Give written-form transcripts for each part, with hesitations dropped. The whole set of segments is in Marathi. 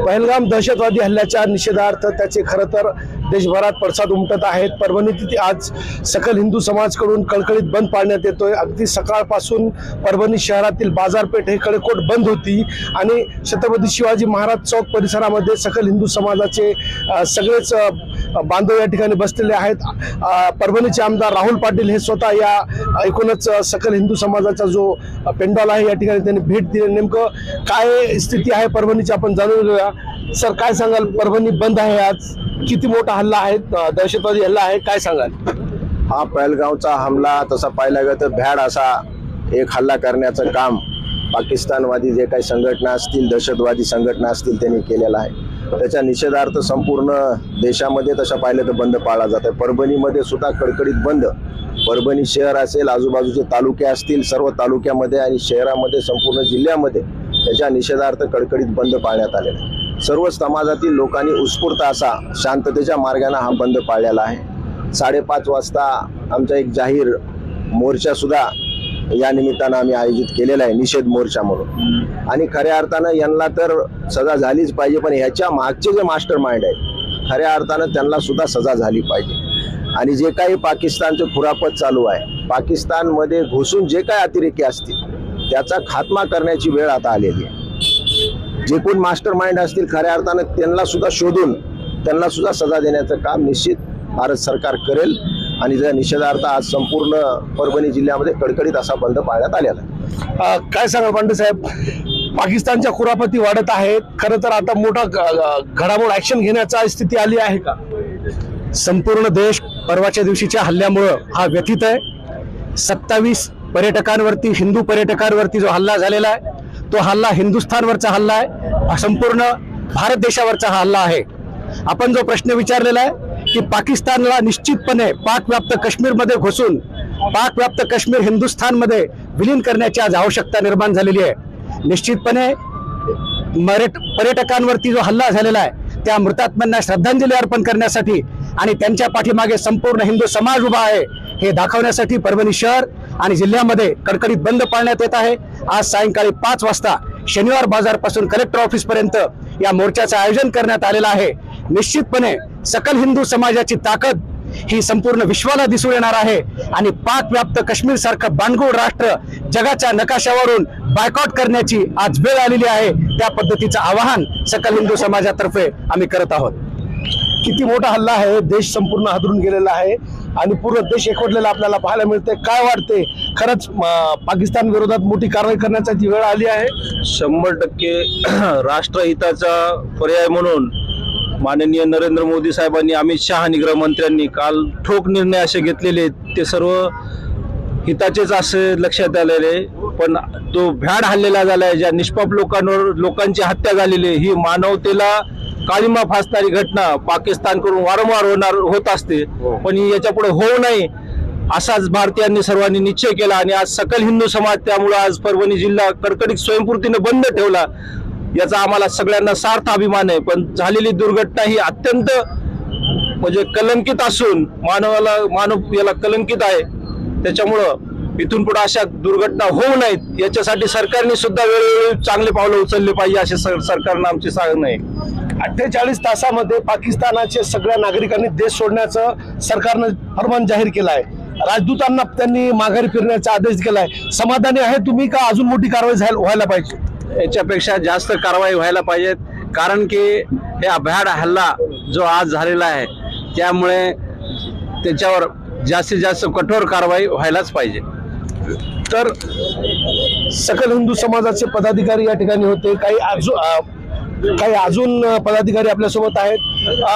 पहलगाम दहशतवादी हल्ल्याच्या निषेधार्थ त्याचे खरं तर देशभरात पडसाद उमटत आहेत। परभणीत आज सकल हिंदू समाजकडून कळकळीत बंद पाळण्यात येतोय। अगदी सकाळपासून परभणी शहरातील बाजारपेठ हे कडेकोट बंद होती आणि छत्रपती शिवाजी महाराज चौक परिसरामध्ये सकल हिंदू समाजाचे सगळेच बांधव या ठिकाणी बसलेले आहेत। परभणीचे आमदार राहुल पाटील हे स्वतः या एकूणच सकल हिंदू समाजाचा जो पेंडॉल आहे या ठिकाणी त्यांनी भेट दिली। नेमकं काय स्थिती आहे परभणीची आपण जाणून घेऊया। सर काय सांगाल, परभणी बंद आहे आज, किती मोठा हल्ला आहे, दहशतवादी हल्ला आहे, काय सांगाल? हा पहलगावचा हमला तसा पाहिला गेला तर भ्याड असा एक हल्ला करण्याचं काम पाकिस्तानवादी जे काही संघटना असतील, दहशतवादी संघटना असतील त्यांनी केलेला आहे। त्याच्या निषेधार्थ संपूर्ण देशामध्ये तसं पाहिलं तर बंद पाळला जात आहे। परभणीमध्ये सुद्धा कडकडीत बंद, परभणी शहर असेल, आजूबाजूचे तालुके असतील, सर्व तालुक्यामध्ये आणि शहरामध्ये संपूर्ण जिल्ह्यामध्ये त्याच्या निषेधार्थ कडकडीत बंद पाळण्यात आलेला आहे। सर्व समाजातील लोकांनी उत्स्फूर्त असा शांततेच्या मार्गाने हा बंद पाळलेला आहे। 5:30 वाजता आमचा एक जाहीर मोर्चा सुद्धा या निमित्तानं आम्ही आयोजित केलेला आहे, निषेध मोर्चा म्हणून। आणि खऱ्या अर्थानं यांना तर सजा झालीच पाहिजे, पण ह्याच्या मागचे जे मास्टर माइंड आहेत खऱ्या अर्थानं त्यांना सुद्धा सजा झाली पाहिजे। आणि जे काही पाकिस्तानचं खुरापत चालू आहे, पाकिस्तानमध्ये घुसून जे काही अतिरेकी असतील त्याचा खात्मा करण्याची वेळ आता आलेली आहे। जे कोण मास्टर माइंड असतील खऱ्या अर्थानं त्यांना सुद्धा शोधून त्यांना सुद्धा सजा देण्याचं काम निश्चित भारत सरकार करेल। आणि त्या निषेधार्थ आज संपूर्ण परभणी जिल्ह्यामध्ये कडकडीत असा बंद पाळण्यात आलेला आहे। काय सांगाल पांडे साहेब, पाकिस्तानच्या खुरापती वाढत आहेत, खरं तर आता मोठा घडामोड ऍक्शन घेण्याची स्थिती आली आहे का? संपूर्ण देश परवाच्या दिवशीच्या हल्ल्यामुळे हा व्यथित आहे। 27 पर्यटकांवरती, हिंदू पर्यटकांवरती जो हल्ला झालेला आहे तो हल्ला हिंदुस्थानवरचा हल्ला आहे, संपूर्ण भारत देशावरचा हा हल्ला आहे। आपण जो प्रश्न विचारलेला आहे की पाकिस्तानला निश्चितपणे पाकव्याप्त काश्मीरमध्ये घुसून पाकव्याप्त काश्मीर हिंदुस्थानमध्ये विलीन करण्याची आज आवश्यकता निर्माण झालेली आहे। निश्चितपणे पर्यटकांवरती जो हल्ला झालेला आहे त्या मृतात्म्यांना श्रद्धांजली अर्पण करण्यासाठी आणि त्यांच्या पाठीमागे संपूर्ण हिंदू समाज उभा आहे हे दाखवण्यासाठी परभणी शहर आणि जिल्ह्यामध्ये कडकडीत बंद पाळण्यात येत आहे। आज सायंकाळी 5 वाजता शनिवार बाजारपासून कलेक्टर ऑफिस पर्यंत या मोर्चाचं आयोजन करण्यात आलेलं आहे। निश्चितपणे सकल हिंदू समाजाची ताकद ही संपूर्ण विश्वाला दिसून येणार आहे आणि पाकव्याप्त काश्मीर सारखं बांडगुळ राष्ट्र जगाच्या नकाशावरून बायकॉट करण्याची आज वेळ आलेली आहे। त्या पद्धतीचं आवाहन सकल हिंदू समाजातर्फे आम्ही करत आहोत। किती मोठा हल्ला आहे, देश संपूर्ण हादरून गेलेला आहे आणि पूर्ण देश एकवटलेला आपल्याला पाहायला मिळते। काय वाटते, खरंच पाकिस्तान विरोधात मोठी कारवाई करण्याची वेळ आली आहे? 100% राष्ट्रहिताचा पर्याय म्हणून माननीय नरेंद्र मोदी साहेबांनी, अमित शहा आणि गृहमंत्र्यांनी काल ठोक निर्णय असे घेतलेले, ते सर्व हिताचेच असे लक्षात आलेले। पण तो भ्याड हल्लेला झालाय, ज्या निष्पाप लोकांची हत्या झालेली, ही मानवतेला काळिमा फासणारी घटना पाकिस्तानकडून वारंवार होत असते, पण याच्या पुढे होऊ नये असाच भारतीयांनी सर्वांनी निश्चय केला। आणि आज सकल हिंदू समाज त्यामुळे आज परभणी जिल्हा कडकडीत स्वयंपूर्तीने बंद ठेवला, याचा आम्हाला सगळ्यांना सार्थ अभिमान आहे। पण झालेली दुर्घटना ही अत्यंत म्हणजे कलंकित असून मानव याला कलंकित आहे। त्याच्यामुळं इथून पुढे अशा दुर्घटना होऊ नयेत याच्यासाठी सरकारने सुद्धा वेळोवेळी चांगले पावलं उचलले पाहिजे असे सरकारनं आमची सांगणं आहे। 48 तासामध्ये पाकिस्तानाचे सगळ्या नागरिकांनी देश सोडण्याचं सरकारनं फरमान जाहीर केलं आहे। राजदूतांना त्यांनी माघारी फिरण्याचा आदेश केलाय। समाधानी आहे तुम्ही का अजून मोठी कारवाई व्हायला पाहिजे? याच्यापेक्षा जास्त कारवाई व्हायला पाहिजेत, कारण की हे अभ्याड हल्ला जो आज झालेला आहे त्यामुळे त्याच्यावर जास्तीत जास्त कठोर कारवाई व्हायलाच पाहिजे। तर सकल हिंदू समाजाचे पदाधिकारी या ठिकाणी होते, काही अजून पदाधिकारी आपल्या सोबत आहेत।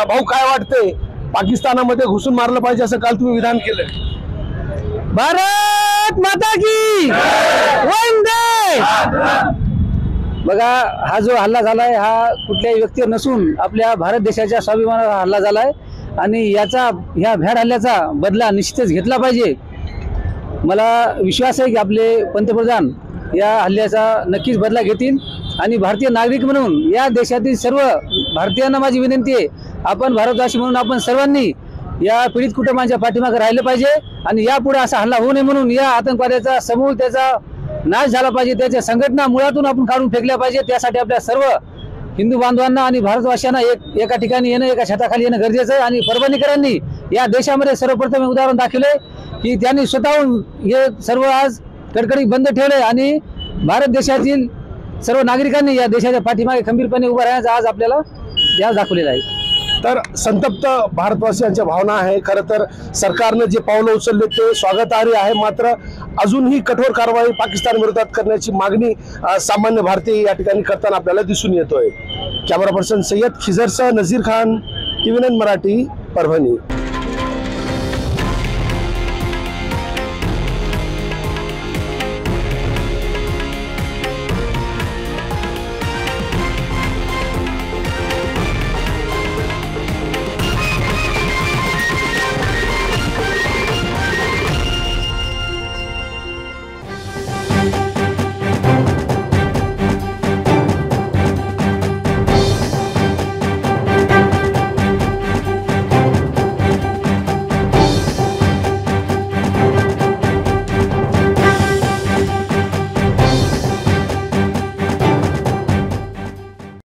भाऊ, काय वाटते, पाकिस्तानामध्ये घुसून मारलं पाहिजे असं काल तुम्ही विधान केलं? भारत माता की वंदे। बघा, हा जो हल्ला झालाय हा कुठल्याही व्यक्तीवर नसून आपल्या भारत देशाच्या स्वाभिमानावर हल्ला झालाय आणि ह्या भ्याड हल्ल्याचा बदला निश्चितच घेतला पाहिजे। मला विश्वास आहे की आपले पंतप्रधान या हल्ल्याचा नक्कीच बदला घेतील आणि भारतीय नागरिक म्हणून या देशातील सर्व भारतीयांना माझी विनंती आहे, आपण भारतवासी म्हणून आपण सर्वांनी या पीडित कुटुंबांच्या पाठीमागे राहिले पाहिजे आणि यापुढे असा हल्ला होऊ नये म्हणून या आतंकवाद्याचा समूळ त्याचा नाश झाला पाहिजे, त्याच्या संघटना मुळातून आपण काढून फेकल्या पाहिजे। त्यासाठी आपल्या सर्व हिंदू बांधवांना आणि भारतवासियांना एका ठिकाणी येणं, एका छताखाली येणं गरजेचं आहे। आणि परभणीकरांनी या देशामध्ये सर्वप्रथम हे उदाहरण दाखवले की त्यांनी स्वतःहून हे सर्व आज कडकडीत बंद ठेवले आणि भारत देशातील सर्व नागरिकांनी या देशाच्या पाठीमागे खंबीरपणे उभा राहण्याचा आज आपल्याला इतिहास दाखवलेला आहे। तर संतप्त भारतवासियांच्या भावना आहे। खरं तर सरकारनं जे पावलं उचलले ते स्वागतार्ह आहे, मात्र अजूनही कठोर कारवाई पाकिस्तान विरोधात करण्याची मागणी सामान्य भारतीय या ठिकाणी करताना आपल्याला दिसून येतोय। कॅमेरा पर्सन सय्यद खिजरसह नजीर खान, TV9 मराठी, परभणी।